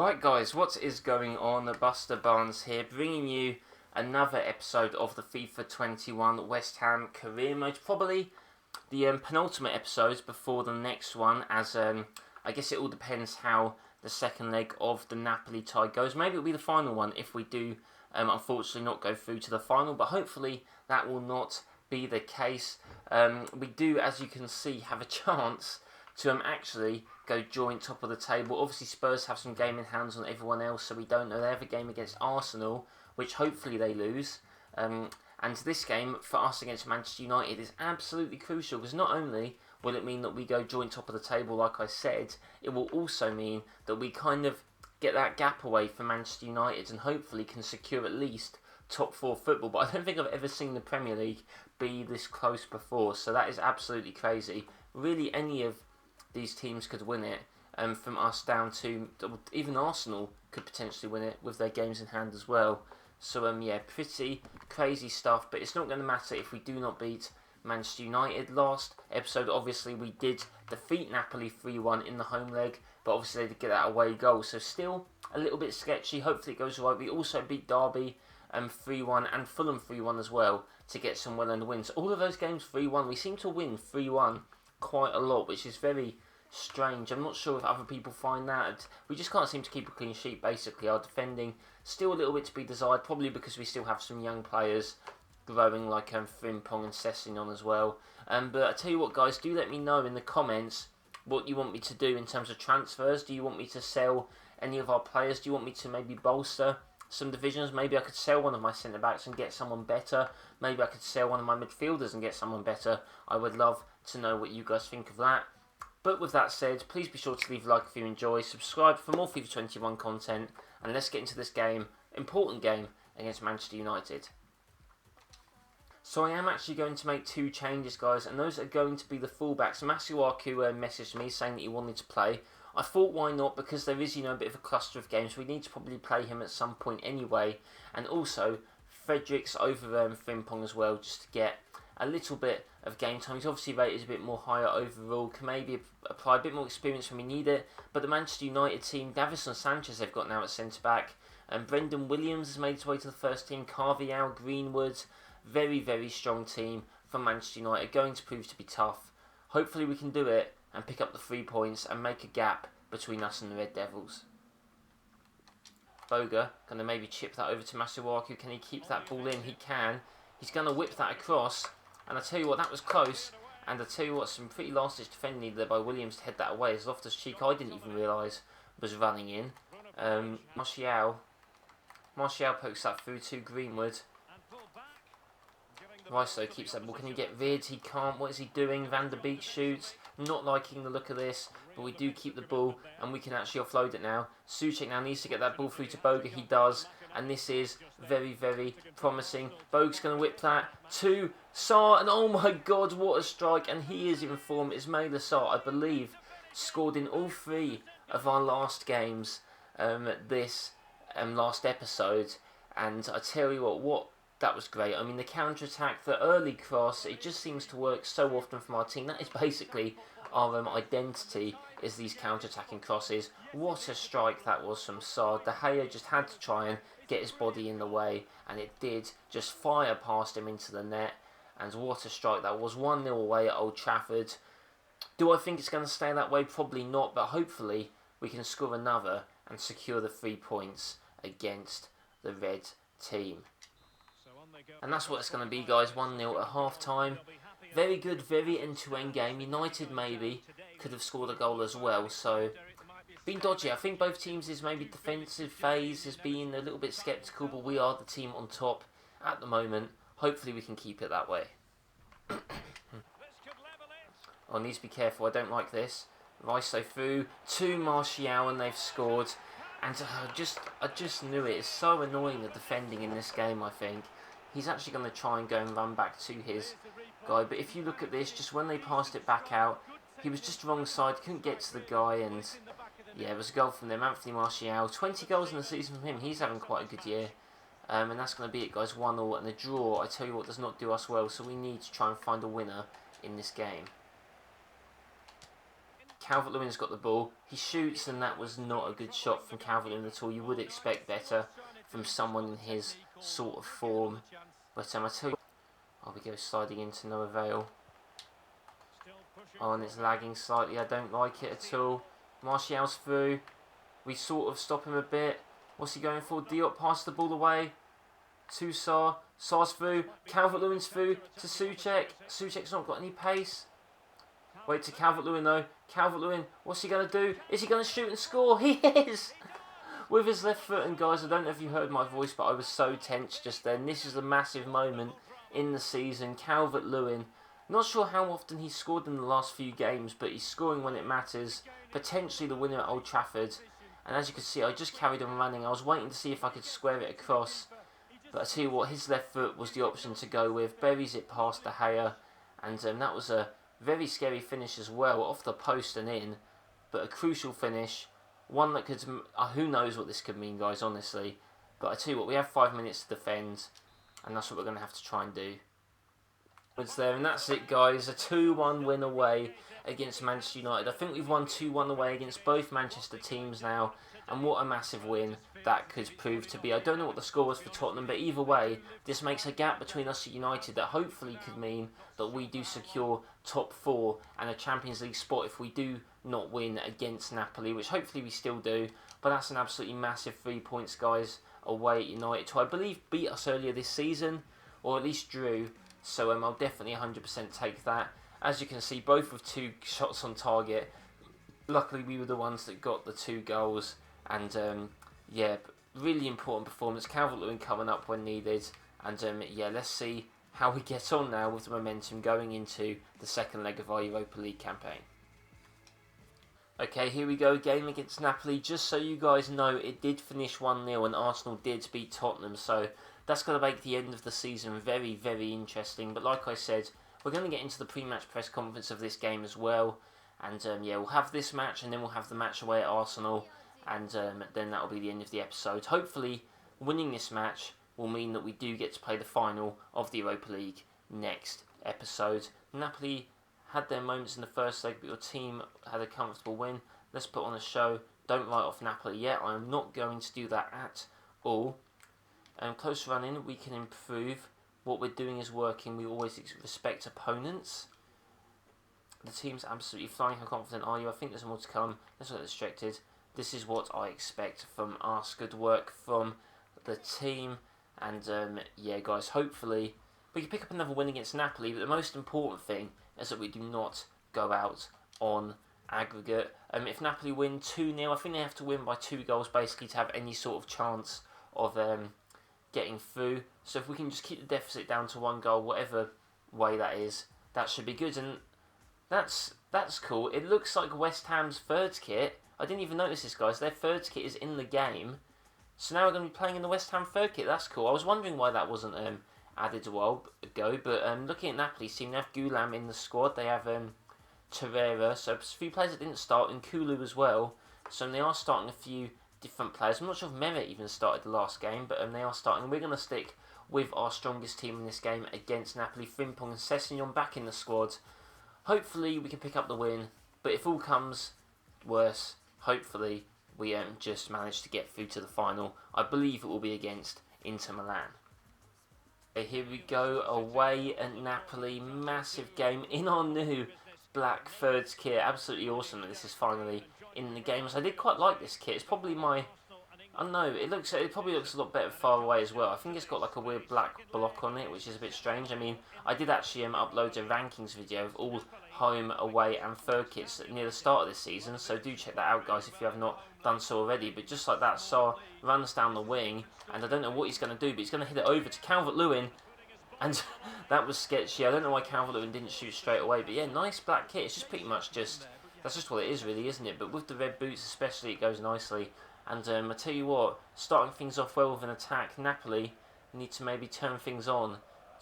Right guys, what is going on? BusterBarnes here, bringing you another episode of the FIFA 21 West Ham career mode. Probably the penultimate episode before the next one, as I guess it all depends how the second leg of the Napoli tie goes. Maybe it'll be the final one if we do unfortunately not go through to the final, but hopefully that will not be the case. We do, as you can see, have a chance to actually go joint top of the table. Obviously Spurs have some game in hands on everyone else, so we don't know. They have a game against Arsenal, which hopefully they lose. And this game for us against Manchester United is absolutely crucial, because not only will it mean that we go joint top of the table, like I said, it will also mean that we kind of get that gap away from Manchester United and hopefully can secure at least top 4 football. But I don't think I've ever seen the Premier League be this close before, so that is absolutely crazy. Really, any of these teams could win it, from us down to even Arsenal could potentially win it with their games in hand as well. So yeah, pretty crazy stuff, but it's not going to matter if we do not beat Manchester United. Last episode, obviously, we did defeat Napoli 3-1 in the home leg, but obviously they did get that away goal, so still a little bit sketchy. Hopefully it goes right. We also beat Derby 3-1 and Fulham 3-1 as well to get some well-earned wins. All of those games 3-1, we seem to win 3-1 quite a lot, which is very strange. I'm not sure if other people find that. We just can't seem to keep a clean sheet, basically. Our defending still a little bit to be desired, probably because we still have some young players growing, like Frimpong and Sessegnon as well. But I tell you what, guys, do let me know in the comments what you want me to do in terms of transfers. Do you want me to sell any of our players? Do you want me to maybe bolster some divisions? Maybe I could sell one of my centre-backs and get someone better. Maybe I could sell one of my midfielders and get someone better. I would love to know what you guys think of that. But with that said, please be sure to leave a like if you enjoy, subscribe for more FIFA 21 content, and let's get into this game, important game, against Manchester United. So I am actually going to make 2 changes, guys, and those are going to be the fullbacks. Masuaku messaged me saying that he wanted to play. I thought, why not, because there is, a bit of a cluster of games. We need to probably play him at some point anyway, and also Fredericks over Frimpong as well, just to get a little bit of game time. He's obviously rated a bit more higher overall, can maybe apply a bit more experience when we need it. But the Manchester United team, Davison Sanchez they've got now at centre-back, and Brendan Williams has made his way to the first team, Carvial, Greenwood, very, very strong team from Manchester United, going to prove to be tough. Hopefully we can do it and pick up the 3 points and make a gap between us and the Red Devils. Boga, going to maybe chip that over to Masuaku. Can he keep that ball in? He can. He's going to whip that across. And I tell you what, that was close. And I tell you what, some pretty last-ditch defending needed there by Williams to head that away. As Loftus-Cheek, I didn't even realise, was running in. Martial pokes that through to Greenwood. Rice though keeps that ball. Can he get rid? He can't. What is he doing? Van der Beek shoots. Not liking the look of this, but we do keep the ball and we can actually offload it now. Souček now needs to get that ball through to Boga. He does, and this is very, very promising. Boga's going to whip that to Sarr, and oh my god, what a strike! And he is in form. Ismail Sarr, I believe, scored in all 3 of our last games this last episode, and I tell you what, that was great. I mean, the counter-attack, the early cross, it just seems to work so often from our team. That is basically our identity, is these counter-attacking crosses. What a strike that was from Sarr. De Gea just had to try and get his body in the way, and it did just fire past him into the net. And what a strike that was. 1-0 away at Old Trafford. Do I think it's going to stay that way? Probably not, but hopefully we can score another and secure the 3 points against the red team. And that's what it's going to be, guys. 1-0 at half-time. Very good, very end-to-end game. United maybe could have scored a goal as well, so been dodgy. I think both teams' maybe defensive phase has been a little bit sceptical, but we are the team on top at the moment. Hopefully we can keep it that way. I need to be careful. I don't like this. Rice through to Martial, and they've scored. And I just knew it. It's so annoying, the defending in this game, I think. He's actually going to try and go and run back to his guy. But if you look at this, just when they passed it back out, he was just wrong side, couldn't get to the guy. And yeah, it was a goal from them. Anthony Martial, 20 goals in the season from him. He's having quite a good year. And that's going to be it, guys. 1-1. And a draw, I tell you what, does not do us well. So we need to try and find a winner in this game. Calvert-Lewin's got the ball. He shoots, and that was not a good shot from Calvert-Lewin at all. You would expect better from someone in his sort of form. But I tell you, we go sliding into no avail. Oh, and it's lagging slightly. I don't like it at all. Martial's through. We sort of stop him a bit. What's he going for? Diop passed the ball away to Sarr. Sarr's through. Calvert-Lewin's through to Souček. Souček's not got any pace. Wait to Calvert-Lewin though. Calvert-Lewin, what's he going to do? Is he going to shoot and score? He is! With his left foot. And guys, I don't know if you heard my voice, but I was so tense just then. This is a massive moment in the season. Calvert-Lewin, not sure how often he's scored in the last few games, but he's scoring when it matters. Potentially the winner at Old Trafford. And as you can see, I just carried on running. I was waiting to see if I could square it across. But I tell you what, his left foot was the option to go with. Buries it past De Gea. And that was a very scary finish as well, off the post and in. But a crucial finish. One that could... who knows what this could mean, guys, honestly. But I tell you what, we have 5 minutes to defend. And that's what we're going to have to try and do. It's there, and that's it, guys. A 2-1 win away against Manchester United. I think we've won 2-1 away against both Manchester teams now. And what a massive win that could prove to be. I don't know what the score was for Tottenham, but either way, this makes a gap between us and United that hopefully could mean that we do secure top 4 and a Champions League spot if we do not win against Napoli, which hopefully we still do. But that's an absolutely massive 3 points, guys, away at United, who I believe beat us earlier this season, or at least drew. So I'll definitely 100% take that. As you can see, both with 2 shots on target. Luckily, we were the ones that got the 2 goals. And yeah, really important performance. Calvert-Lewin coming up when needed. And yeah, let's see how we get on now with the momentum going into the second leg of our Europa League campaign. Okay, here we go, game against Napoli. Just so you guys know, it did finish 1-0 and Arsenal did beat Tottenham. So that's going to make the end of the season very, very interesting. But like I said, we're going to get into the pre-match press conference of this game as well. And yeah, we'll have this match and then we'll have the match away at Arsenal. And then that'll be the end of the episode. Hopefully, winning this match will mean that we do get to play the final of the Europa League next episode. Napoli had their moments in the first leg, but your team had a comfortable win. Let's put on a show. Don't write off Napoli yet. I am not going to do that at all. Close running, we can improve. What we're doing is working. We always respect opponents. The team's absolutely flying. How confident are you? I think there's more to come. Let's not get distracted. This is what I expect from us. Good work from the team. And yeah, guys, hopefully we can pick up another win against Napoli. But the most important thing is that we do not go out on aggregate. If Napoli win 2-0, I think they have to win by 2 goals basically to have any sort of chance of getting through. So if we can just keep the deficit down to 1 goal, whatever way that is, that should be good. And that's cool. It looks like West Ham's third kit. I didn't even notice this, guys. Their third kit is in the game. So now we're going to be playing in the West Ham third kit. That's cool. I was wondering why that wasn't added a while ago. But looking at Napoli's team, they have Gulam in the squad. They have Torreira. So a few players that didn't start, and Kulu as well. So they are starting a few different players. I'm not sure if Meret even started the last game, but they are starting. We're going to stick with our strongest team in this game against Napoli. Frimpong and Sessegnon back in the squad. Hopefully we can pick up the win. But if all comes worse, hopefully we just manage to get through to the final. I believe it will be against Inter Milan. Okay, here we go, away at Napoli. Massive game in our new black thirds kit. Absolutely awesome that this is finally in the game. So I did quite like this kit. It's probably my... I don't know, it probably looks a lot better far away as well. I think it's got like a weird black block on it, which is a bit strange. I mean, I did actually upload a rankings video of all home, away and third kits near the start of this season, so do check that out, guys, if you have not done so already. But just like that, Sarr runs down the wing, and I don't know what he's going to do, but he's going to hit it over to Calvert-Lewin, and that was sketchy. I don't know why Calvert-Lewin didn't shoot straight away, but yeah, nice black kit. It's just pretty much just, that's just what it is really, isn't it? But with the red boots especially, it goes nicely. And I tell you what, starting things off well with an attack, Napoli need to maybe turn things on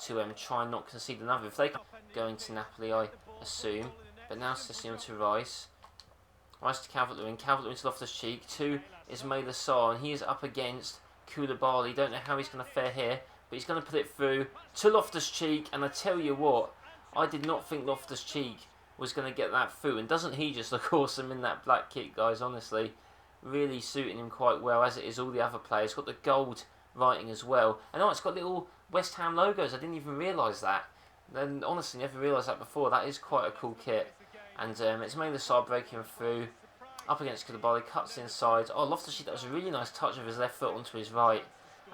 to try and not concede another. If they go into Napoli, I assume. But now Sessegnon to Rice. Rice to Calvert-Lewin. Calvert-Lewin to Loftus-Cheek. 2 is Ismaila Sarr, and he is up against Koulibaly. Don't know how he's going to fare here, but he's going to put it through to Loftus-Cheek. And I tell you what, I did not think Loftus-Cheek was going to get that through. And doesn't he just look awesome in that black kit, guys, honestly. Really suiting him quite well, as it is all the other players. Got the gold writing as well. And oh, it's got little West Ham logos. I didn't even realise that. Then honestly, never realised that before. That is quite a cool kit. And it's made the side breaking through. Up against Koulibaly, cuts inside. Oh, Loftus-Cheek, that was a really nice touch of his left foot onto his right.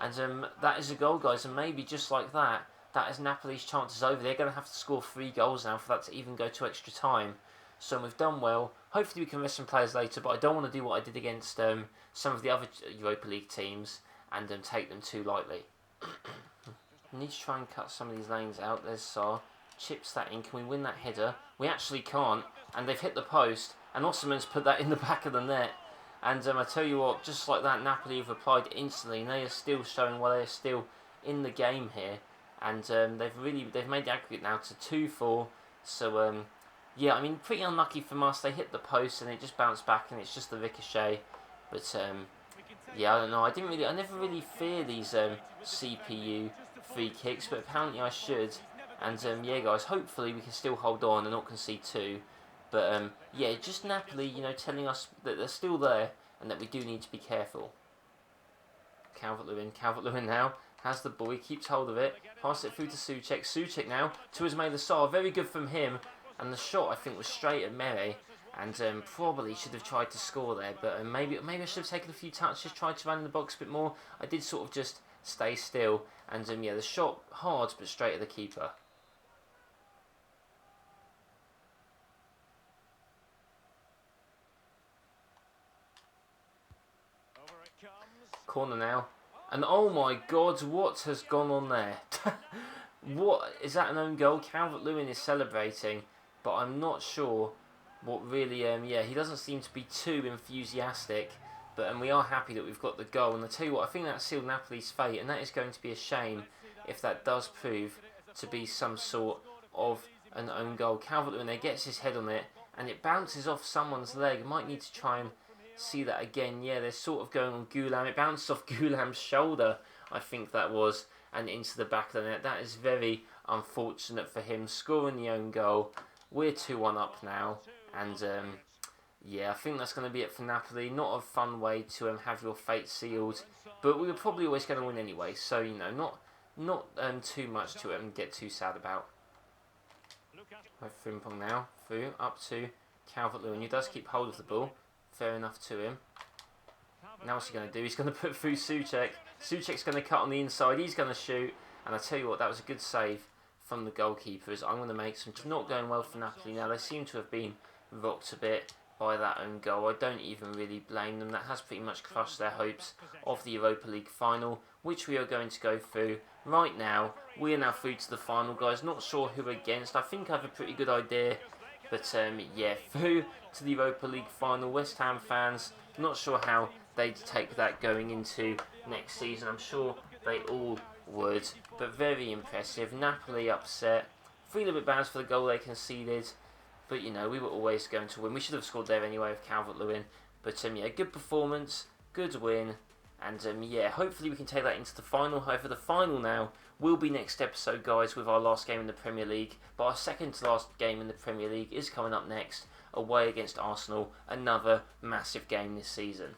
And that is a goal, guys. And maybe just like that, that is Napoli's chances over. They're going to have to score 3 goals now for that to even go to extra time. So we've done well. Hopefully we can rest some players later, but I don't want to do what I did against some of the other Europa League teams and take them too lightly. We need to try and cut some of these lanes out. There's Sarr. Chips that in. Can we win that header? We actually can't. And they've hit the post. And Osman's put that in the back of the net. And I tell you what, just like that, Napoli have replied instantly. And they are still showing why they are still in the game here. And they've made the aggregate now to 2-4. So yeah, I mean, pretty unlucky from us. They hit the post and it just bounced back, and it's just the ricochet. But yeah, I don't know. I never really fear these CPU free kicks, but apparently I should. And yeah, guys, hopefully we can still hold on and not concede 2. But yeah, just Napoli, you know, telling us that they're still there and that we do need to be careful. Calvert-Lewin now has the ball. He keeps hold of it. Pass it through to Souček. Souček now to Ismail Assar. Very good from him. And the shot, I think, was straight at Mere. And probably should have tried to score there. But maybe I should have taken a few touches, tried to run in the box a bit more. I did sort of just stay still. And yeah, the shot hard, but straight at the keeper. Corner now. And oh my God, what has gone on there? What is that, an own goal? Calvert-Lewin is celebrating, but I'm not sure what really. Yeah, he doesn't seem to be too enthusiastic. But we are happy that we've got the goal. And I tell you what, I think that sealed Napoli's fate, and that is going to be a shame if that does prove to be some sort of an own goal. Calvert-Lewin there gets his head on it, and it bounces off someone's leg. Might need to try and see that again. Yeah, they're sort of going on Gulam. It bounced off Gulam's shoulder, I think that was, and into the back of the net. That is very unfortunate for him, scoring the own goal. We're 2-1 up now, and yeah, I think that's going to be it for Napoli. Not a fun way to have your fate sealed, but we were probably always going to win anyway, so you know, not too much to get too sad about. Frimpong now through up to Calvert-Lewin, who does keep hold of the ball. Fair enough to him. Now what's he going to do? He's going to put through Souček. Souček's going to cut on the inside. He's going to shoot. And I tell you what, that was a good save from the goalkeepers. I'm going to make some. Not going well for Napoli now. They seem to have been rocked a bit by that own goal. I don't even really blame them. That has pretty much crushed their hopes of the Europa League final, which we are going to go through right now. We are now through to the final, guys. Not sure who against. I think I have a pretty good idea. But yeah, through to the Europa League final. West Ham fans, not sure how they'd take that going into next season. I'm sure they all would, but very impressive. Napoli upset. Feel a bit bad for the goal they conceded, but you know, we were always going to win. We should have scored there anyway with Calvert-Lewin. But yeah, good performance, good win, and yeah, hopefully we can take that into the final. However, the final now will be next episode, guys, with our last game in the Premier League. But our second to last game in the Premier League is coming up next, away against Arsenal. Another massive game this season.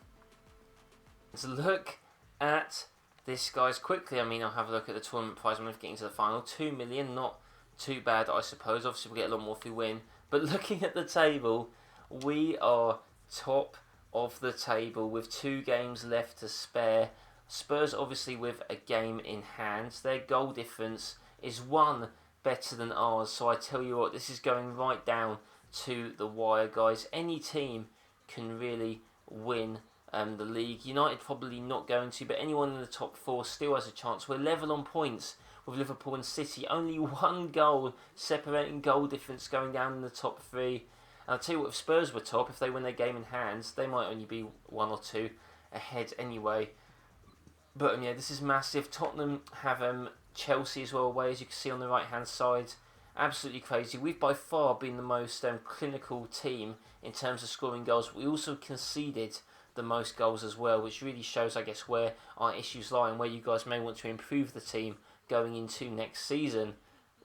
Let's look at this, guys, quickly. I mean, I'll have a look at the tournament prize money for getting to the final. 2 million, not too bad, I suppose. Obviously, we'll get a lot more if we win. But looking at the table, we are top of the table with 2 games left to spare. Spurs obviously with a game in hand. Their goal difference is 1 better than ours. So I tell you what, this is going right down to the wire, guys. Any team can really win the league. United probably not going to, but anyone in the top 4 still has a chance. We're level on points with Liverpool and City. Only 1 goal separating goal difference going down in the top 3. And I'll tell you what, if Spurs were top, if they win their game in hand, they might only be 1 or 2 ahead anyway. But yeah, this is massive. Tottenham have Chelsea as well away, as you can see on the right hand side. Absolutely crazy. We've by far been the most clinical team in terms of scoring goals. We also conceded the most goals as well, which really shows, I guess, where our issues lie and where you guys may want to improve the team going into next season.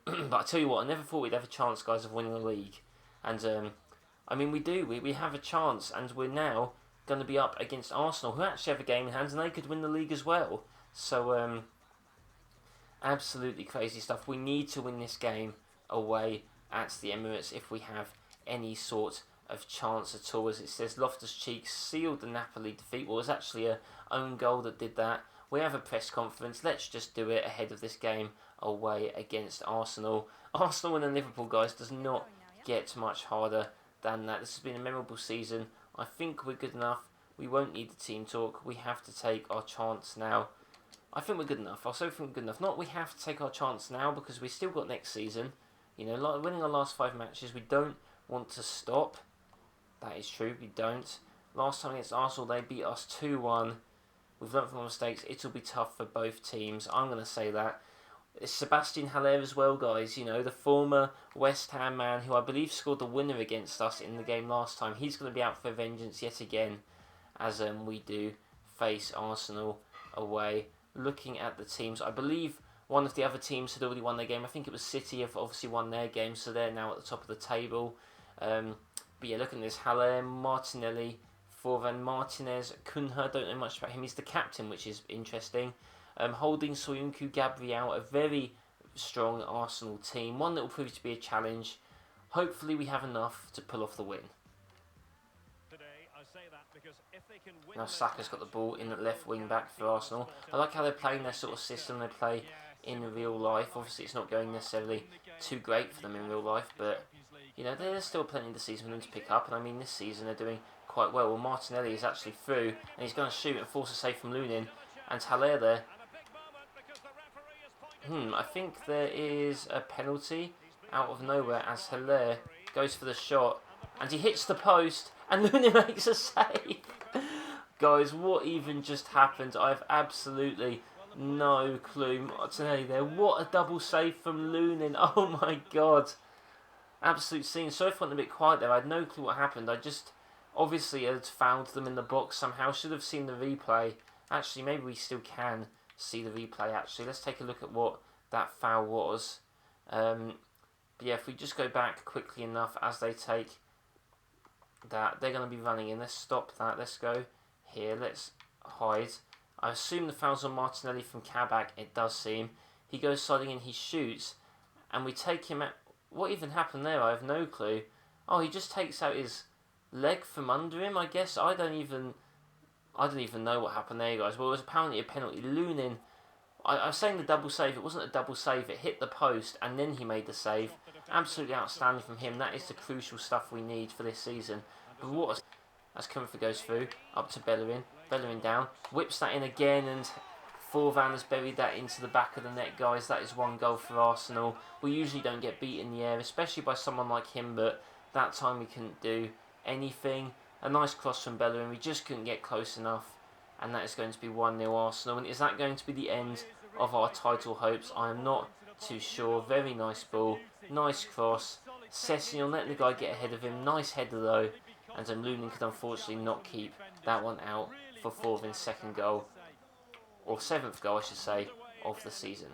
But I tell you what, I never thought we'd have a chance, guys, of winning the league. And I mean, we have a chance, and we're now going to be up against Arsenal, who actually have a game in hand, and they could win the league as well. So absolutely crazy stuff. We need to win this game away at the Emirates if we have any sort of chance at all. As it says, Loftus-Cheek sealed the Napoli defeat. Well, it was actually a own goal that did that. We have a press conference. Let's just do it ahead of this game away against Arsenal. Arsenal and Liverpool, guys, does not get much harder than that. This has been a memorable season. I think we're good enough. We won't need the team talk. We have to take our chance now. I think we're good enough. I also think we're good enough. Not we have to take our chance now because we still got next season. You know, like winning our last 5 matches. We don't want to stop. That is true. We don't. Last time against Arsenal, they beat us 2-1. We've learned from our mistakes. It'll be tough for both teams. I'm going to say that. It's Sebastian Haller as well, guys. You know, the former West Ham man who I believe scored the winner against us in the game last time. He's going to be out for vengeance yet again as we do face Arsenal away. Looking at the teams, I believe one of the other teams had already won their game. I think it was City have obviously won their game, so they're now at the top of the table. But yeah, look at this. Haller, Martinelli, Forvan, Martinez, Cunha, don't know much about him. He's the captain, which is interesting. Holding Soyuncu, Gabriel, a very strong Arsenal team. One that will prove to be a challenge. Hopefully we have enough to pull off the win. Now Saka's got the ball in the left wing back for Arsenal. I like how they're playing their sort of system they play in real life. Obviously it's not going necessarily too great for them in real life, but you know, there's still plenty of the season for them to pick up, and I mean this season they're doing quite well. Well, Martinelli is actually through and he's going to shoot and force a save from Lunin, and Haller there. I think there is a penalty out of nowhere as Haller goes for the shot and he hits the post and Lunin makes a save. Guys, what even just happened? I have absolutely no clue. Martinelli there. What a double save from Lunin. Oh my god. Absolute scene. Sorry if I went a bit quiet there. I had no clue what happened. I just obviously had found them in the box somehow. Should have seen the replay. Actually, maybe we still can see the replay actually. Let's take a look at what that foul was. But yeah, if we just go back quickly enough as they take that, they're going to be running in. Let's stop that. Let's go here. Let's hide. I assume the foul's on Martinelli from Kabak. It does seem. He goes sliding in, he shoots, and we take him out. What even happened there? I have no clue. Oh, he just takes out his leg from under him, I guess. I don't even know what happened there, guys. Well, it was apparently a penalty. Lunin, I was saying the double save. It wasn't a double save. It hit the post, and then he made the save. Absolutely outstanding from him. That is the crucial stuff we need for this season. But what a... As Comfort goes through, up to Bellerin. Bellerin down. Whips that in again, and Forvan has buried that into the back of the net, guys. That is 1 goal for Arsenal. We usually don't get beat in the air, especially by someone like him, but that time we couldn't do anything. A nice cross from Bellerin. We just couldn't get close enough, and that is going to be 1-0 Arsenal. And is that going to be the end of our title hopes? I am not too sure. Very nice ball. Nice cross. Sessignon let the guy get ahead of him. Nice header though. And Lunin could unfortunately not keep that one out for Forvan's 2nd goal. Or 7th goal, I should say, of the season.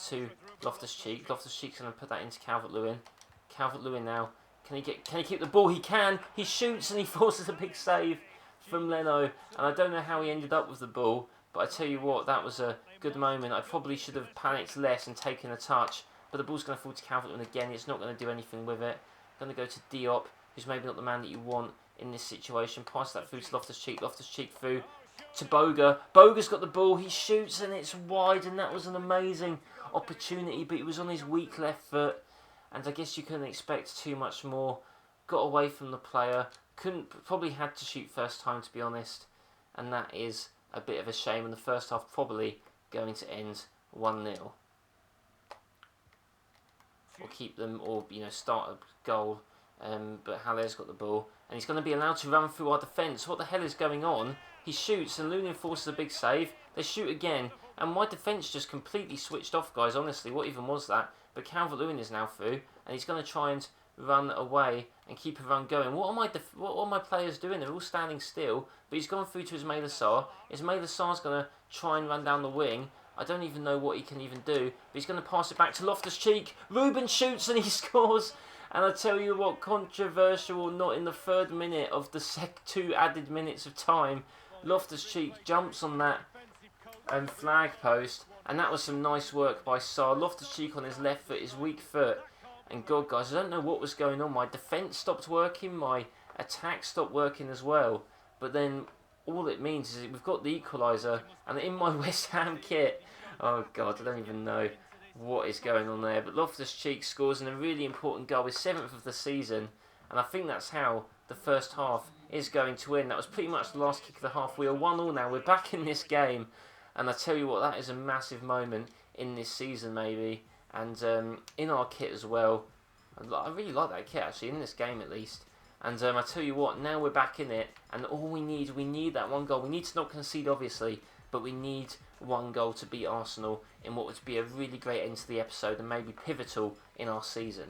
To Loftus-Cheek. Loftus-Cheek's going to put that into Calvert-Lewin. Calvert-Lewin now. Can he keep the ball? He can. He shoots and he forces a big save from Leno. And I don't know how he ended up with the ball. But I tell you what, that was a good moment. I probably should have panicked less and taken a touch. But the ball's going to fall to Calvert-Lewin again. It's not going to do anything with it. Going to go to Diop, who's maybe not the man that you want in this situation. Pass that through to Loftus-Cheek. Loftus-Cheek through to Boga. Boga's got the ball. He shoots and it's wide. And that was an amazing opportunity. But he was on his weak left foot. And I guess you couldn't expect too much more. Got away from the player. Probably had to shoot first time, to be honest. And that is a bit of a shame. And the first half probably going to end 1-0. Or keep them, or start a goal. But Haller's got the ball, and he's going to be allowed to run through our defence. What the hell is going on? He shoots, and Lunin forces a big save. They shoot again, and my defence just completely switched off, guys. Honestly, what even was that? But Calvert-Lewin is now through, and he's going to try and run away and keep a run going. What are my players doing? They're all standing still, but he's gone through to Ismaila Sarr. Ismaila Sarr's going to try and run down the wing. I don't even know what he can even do, but he's going to pass it back to Loftus-Cheek. Ruben shoots and he scores, And I tell you what, controversial or not, in the 3rd minute of the 2 added minutes of time, Loftus-Cheek jumps on that flag post, and that was some nice work by Sarr. Loftus-Cheek on his left foot, his weak foot, and God, guys, I don't know what was going on. My defence stopped working, my attack stopped working as well. But then all it means is we've got the equaliser, and in my West Ham kit, oh God, I don't even know what is going on there. But Loftus-Cheek scores in a really important goal, his 7th of the season, and I think that's how the first half is going to end. That was pretty much the last kick of the half. We are 1-1 now, we're back in this game, and I tell you what, that is a massive moment in this season maybe, and in our kit as well. I really like that kit actually, in this game at least. And I tell you what, now we're back in it, and all we need that 1 goal. We need to not concede obviously, but we need 1 goal to beat Arsenal in what would be a really great end to the episode and maybe pivotal in our season.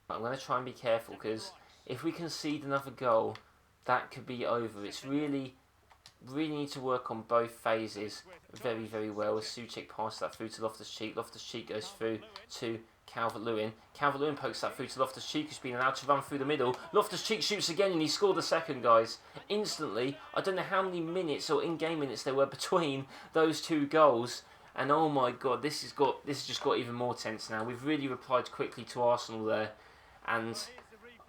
I'm going to try and be careful, because if we concede another goal, that could be over. It's really need to work on both phases very, very well. As Souček passes that through to Loftus-Cheek, Loftus-Cheek goes through to Calvert-Lewin. Calvert-Lewin pokes that through to Loftus-Cheek, who's been allowed to run through the middle. Loftus-Cheek shoots again, and he scored the 2nd, guys. Instantly. I don't know how many minutes or in-game minutes there were between those 2 goals. And oh my God, this has just got even more tense now. We've really replied quickly to Arsenal there. And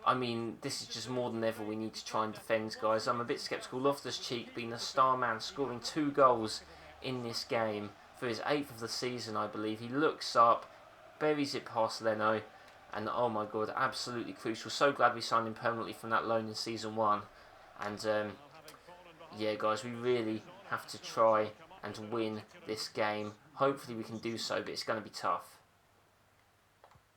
I mean, this is just more than ever we need to try and defend, guys. I'm a bit sceptical. Loftus-Cheek being the star man, scoring 2 goals in this game for his 8th of the season, I believe. He looks up, buries it past Leno, and oh my God, absolutely crucial. So glad we signed him permanently from that loan in season 1. And yeah, guys, we really have to try and win this game. Hopefully we can do so, but it's going to be tough.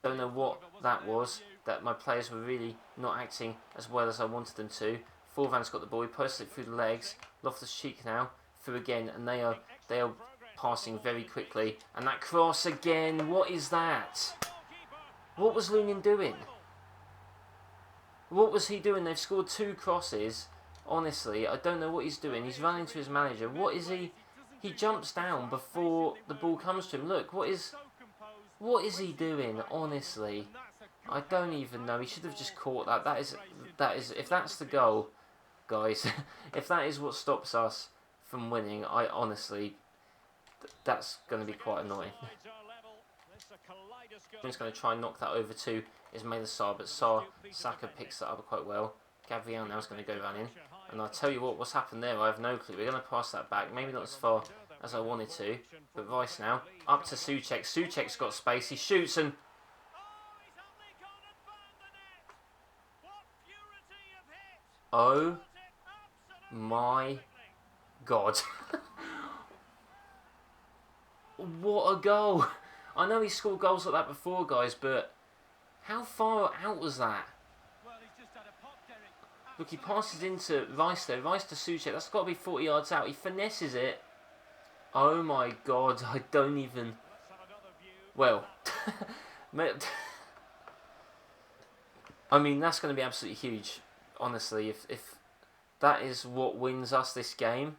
Don't know what that was, that my players were really not acting as well as I wanted them to. Forvan's got the ball, he posted it through the legs. Loftus-Cheek now, through again, and they are passing very quickly. And that cross again, what is that? What was Lunin doing? What was he doing? They've scored 2 crosses. Honestly, I don't know what he's doing. He's running to his manager. What is he? He jumps down before the ball comes to him. Look, what is he doing? Honestly, I don't even know. He should have just caught that. That is. If that's the goal, guys, if that is what stops us from winning, I honestly, that's going to be quite annoying. I'm just going to try and knock that over to Ismaila Sarr, but Saka picks that up quite well. Gabriel now is going to go running, and I'll tell you what's happened there. I have no clue. We're going to pass that back, maybe not as far as I wanted to, but Rice now up to Souček. Souček's got space. He shoots and. Oh my God. What a goal. I know he scored goals like that before, guys, but how far out was that? Look, he passes into Rice there. Rice to Souček. That's got to be 40 yards out. He finesses it. Oh my God. I don't even. Well. I mean, that's going to be absolutely huge. Honestly, if that is what wins us this game.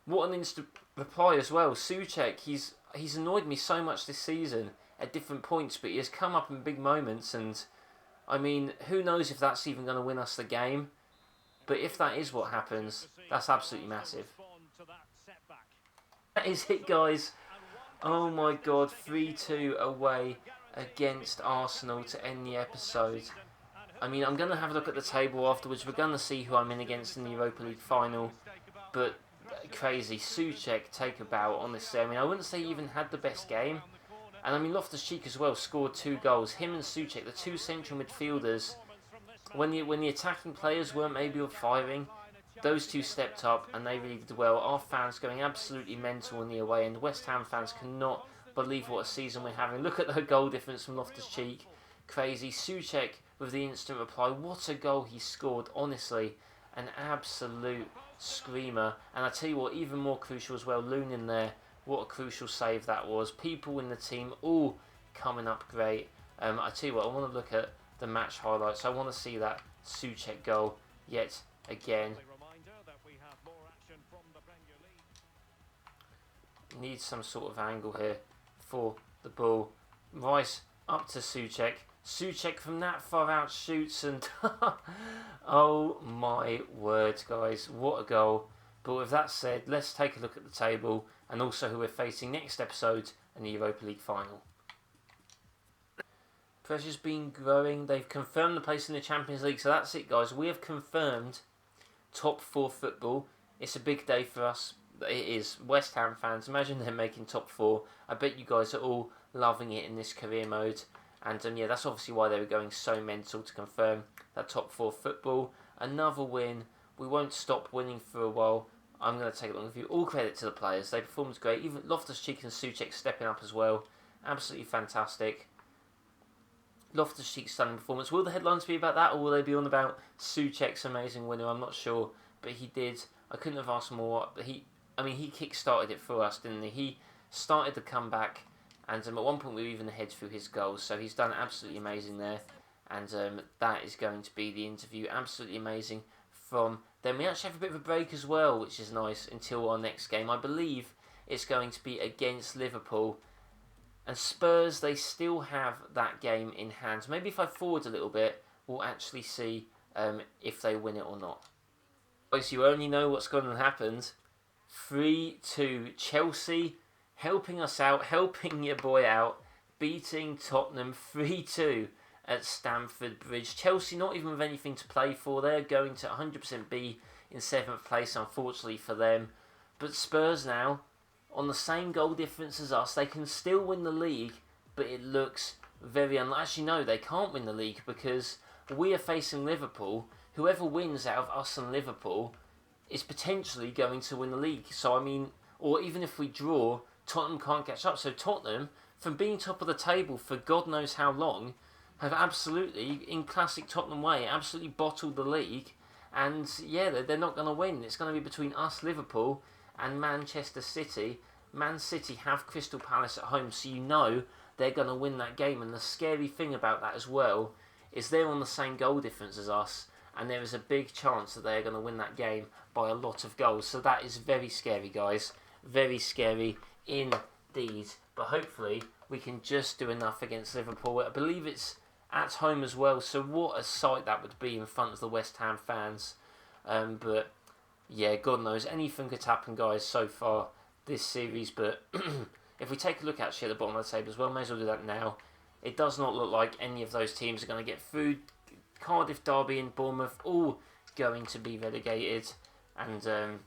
What an instant reply as well. Souček, he's annoyed me so much this season at different points, but he has come up in big moments, and I mean, who knows if that's even going to win us the game. But if that is what happens, that's absolutely massive. That is it, guys. Oh my God, 3-2 away against Arsenal to end the episode. I mean, I'm going to have a look at the table afterwards. We're going to see who I'm in against in the Europa League final. But crazy. Souček, take a bow, honestly. I mean, I wouldn't say he even had the best game. And I mean, Loftus-Cheek as well scored 2 goals. Him and Souček, the 2 central midfielders, when the attacking players weren't maybe firing, those 2 stepped up and they really did well. Our fans going absolutely mental in the away end. West Ham fans cannot believe what a season we're having. Look at the goal difference from Loftus-Cheek. Crazy. Souček with the instant reply. What a goal he scored, honestly. An absolute screamer. And I tell you what, even more crucial as well, Lunin there. What a crucial save that was. People in the team all coming up great. I tell you what, I want to look at the match highlights. I want to see that Souček goal yet again. Needs some sort of angle here for the ball. Rice up to Souček. Souček from that far out shoots and oh my word, guys, what a goal. But with that said, let's take a look at the table and also who we're facing next episode in the Europa League final. Pressure's been growing. They've confirmed the place in the Champions League, so that's it, guys. We have confirmed top 4 football. It's a big day for us. It is. West Ham fans, imagine they're making top 4. I bet you guys are all loving it in this career mode. And yeah, that's obviously why they were going so mental to confirm that top 4 football. Another win. We won't stop winning for a while. I'm going to take a long view. All credit to the players. They performed great. Even Loftus-Cheek and Souček stepping up as well. Absolutely fantastic. Loftus-Cheek's stunning performance. Will the headlines be about that, or will they be on about Souček's amazing winner? I'm not sure, but he did. I couldn't have asked more. But he kick-started it for us, didn't he? He started the comeback, and at one point we were even ahead through his goals. So he's done absolutely amazing there, and that is going to be the interview. Absolutely amazing. From then we actually have a bit of a break as well, which is nice until our next game. I believe it's going to be against Liverpool. And Spurs, they still have that game in hand. Maybe if I forward a little bit, we'll actually see if they win it or not. Guys, you only know what's going to happen. 3-2. Chelsea helping us out, helping your boy out, beating Tottenham 3-2 at Stamford Bridge. Chelsea not even with anything to play for. They're going to 100% be in 7th place, unfortunately for them. But Spurs now, on the same goal difference as us, they can still win the league, but it looks very unlikely. Actually, no, they can't win the league because we are facing Liverpool. Whoever wins out of us and Liverpool is potentially going to win the league. So, I mean, or even if we draw, Tottenham can't catch up. So Tottenham, from being top of the table for God knows how long, have absolutely, in classic Tottenham way, absolutely bottled the league. And yeah, they're not going to win. It's going to be between us, Liverpool, and Manchester City. Man City have Crystal Palace at home, so you know they're going to win that game. And the scary thing about that as well is they're on the same goal difference as us, and there is a big chance that they're going to win that game by a lot of goals. So that is very scary, guys. Very scary indeed. But hopefully we can just do enough against Liverpool. I believe it's at home as well, so what a sight that would be in front of the West Ham fans. But yeah, God knows, anything could happen, guys, so far this series. But if we take a look actually at the bottom of the table as well, may as well do that now. It does not look like any of those teams are going to get through. Cardiff, Derby and Bournemouth all going to be relegated. And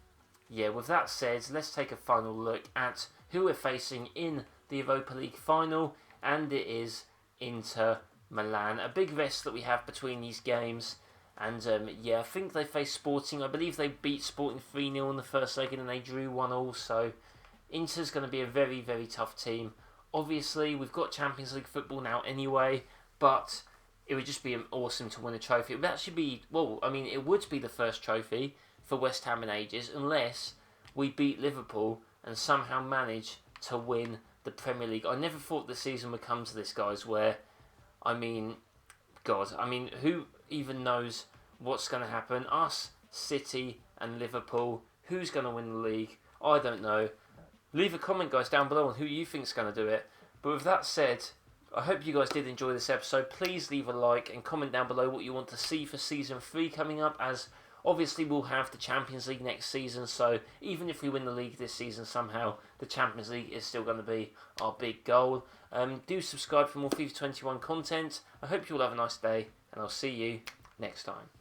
yeah, with that said, let's take a final look at who we're facing in the Europa League final, and it is Inter Milan. A big rest that we have between these games. And yeah, I think they faced Sporting. I believe they beat Sporting 3-0 in the first leg and then they drew 1-1. So Inter's going to be a very, very tough team. Obviously, we've got Champions League football now anyway, but it would just be awesome to win a trophy. It would actually be, well, I mean, it would be the first trophy for West Ham in ages, unless we beat Liverpool and somehow manage to win the Premier League. I never thought the season would come to this, guys, where, I mean, God, I mean, who even knows what's going to happen? Us, City and Liverpool. Who's going to win the league? I don't know. Leave a comment, guys, down below on who you think's going to do it. But with that said, I hope you guys did enjoy this episode. Please leave a like and comment down below what you want to see for Season 3 coming up, as obviously we'll have the Champions League next season, so even if we win the league this season somehow, the Champions League is still going to be our big goal. Do subscribe for more FIFA 21 content. I hope you all have a nice day, and I'll see you next time.